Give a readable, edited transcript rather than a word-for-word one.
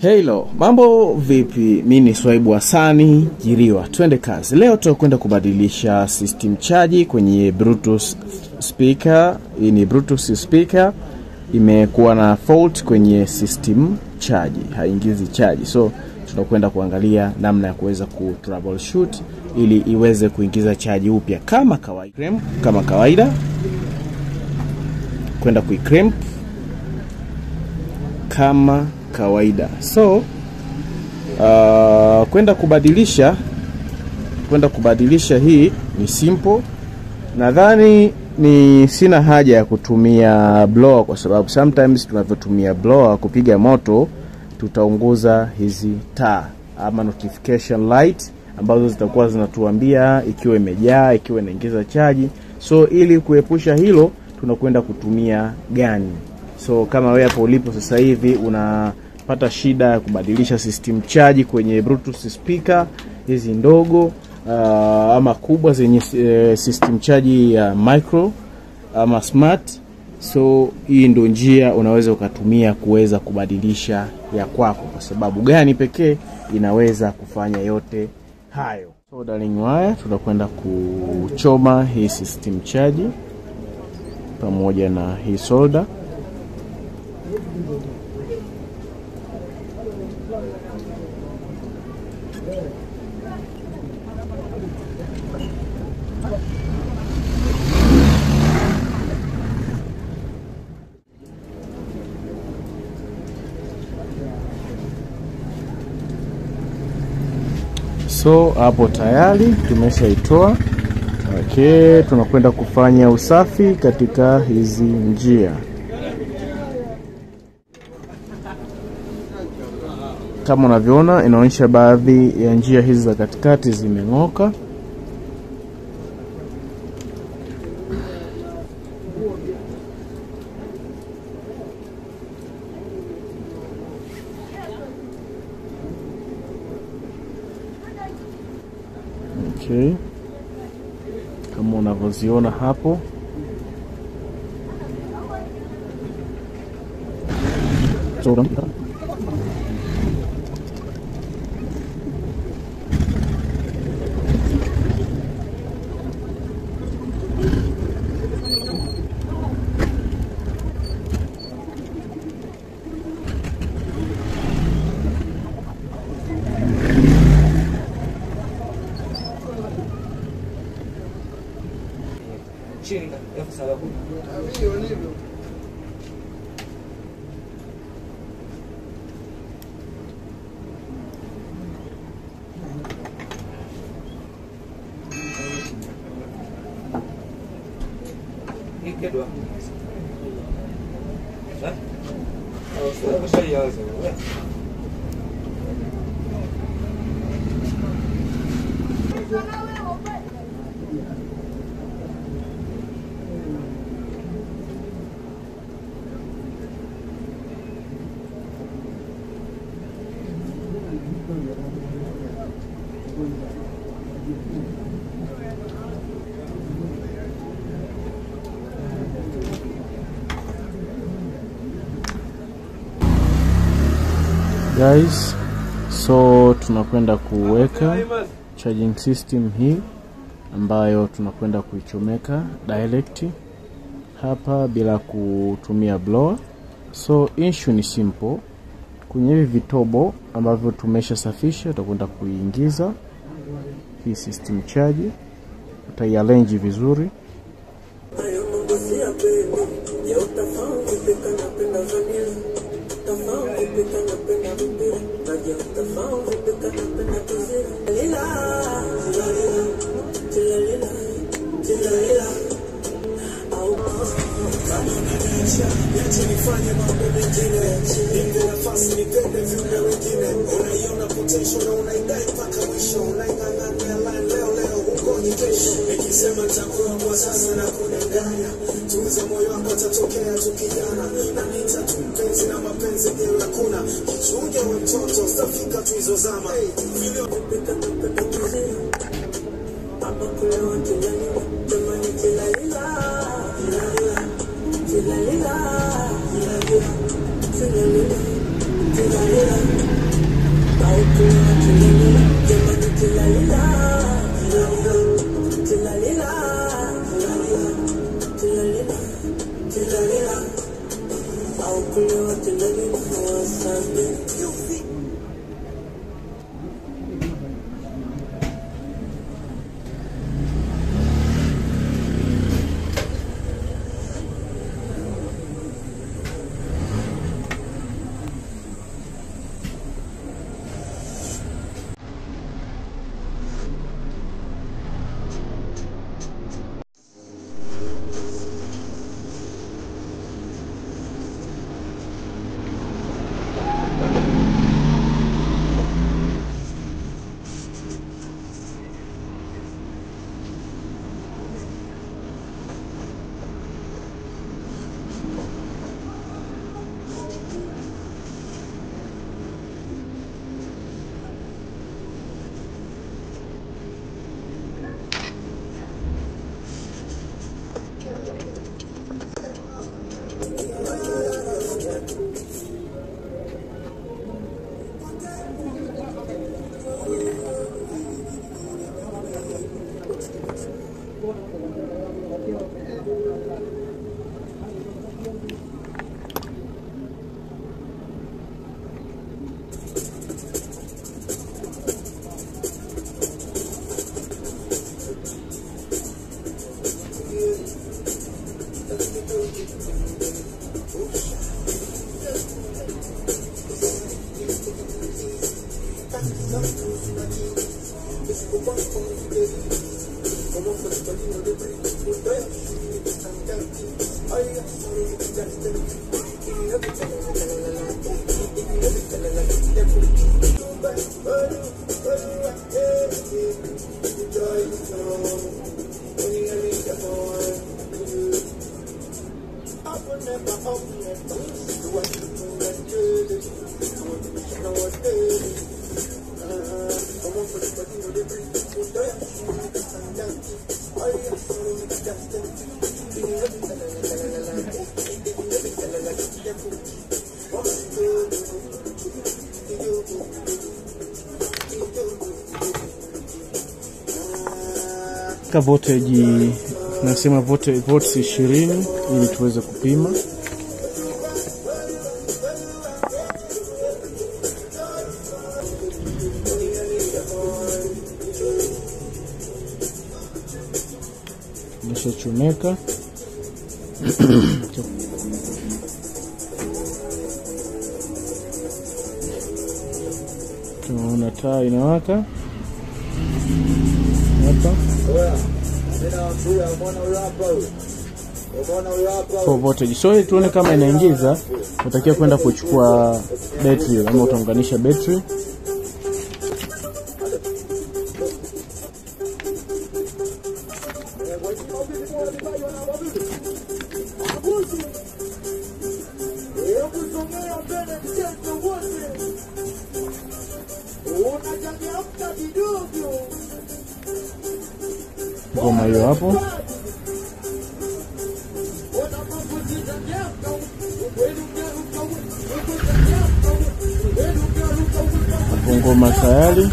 Hello, mambo vipi? Mimi ni Swaibu Hasani Jiriwa. Twende kazi. Leo tutakwenda kubadilisha system charge kwenye Bluetooth speaker. Hii ni Bluetooth speaker imekuwa na fault kwenye system charge, haingizi charge. So tutakwenda kuangalia namna ya kuweza ku troubleshoot ili iweze kuingiza charge upya kama kawaida. Kwenda kuiclamp kama kawaida. So kwenda kubadilisha hii ni simple. Nadhani ni sina haja ya kutumia blower kwa sababu sometimes tunavyotumia blower kupiga moto tutaunguza hizi taa ama notification light ambazo zitakuwa zinatuambia ikiwa imejaa, ikiwa inaingiza charge. So ili kuepusha hilo tunakwenda kutumia gani. So kama wewe hapo ulipo sasa hivi unapata shida ya kubadilisha system charge kwenye Bluetooth speaker hizi ndogo ama kubwa zenye system charge ya micro ama smart, so hii ndio njia unaweza ukatumia kuweza kubadilisha ya kwako, kwa sababu gani pekee inaweza kufanya yote hayo. Soldering wire tunakwenda kuchoma hii system charge pamoja na hii solder. So hapo tayari tumeshaitoa. Okay, tunakwenda kufanya usafi katika hizi njia. Kama unavyoona inaonyesha baadhi ya njia hizi za katikati zimeng'oka. Okay, kama unavyoziona hapo. kedua. Oh, saya guys, so tunakwenda kuweka charging system hii ambayo tunakwenda kuichomeka direct hapa bila kutumia blower. So issue ni simple. Kwenye hivi vitobo ambavyo tumeshasafisha tutakwenda kuingiza hii system charge, utaiarrange vizuri. Nifanye mambo mengine, nipe nafasi nipende viumbe wengine. Unaiona potential na unaidai mpaka mwisho, unaing'ang'ania leo ungoje kesho. Nikisema nitakuwa kwa sasa na kudanganya, tuuze moyo wako atatokea tu kijana. Na nita tu mpenzi na mapenzi ndio hakuna, kichunge we mtoto stafika tu hizo zama. Vile kupika napenda kuzia hapa kule watu jamani tilalila tilalila tilalila tilalila Ka voltage nasema volts 20 ili tuweze kupima. Nimeshachomeka. Tunaona taa inawaka hapa. For voltage. So tuone kama inaingiza, utakia kwenda kuchukua battery ama utaunganisha battery. Ngoma hiyo hapo. Ngoma tayari.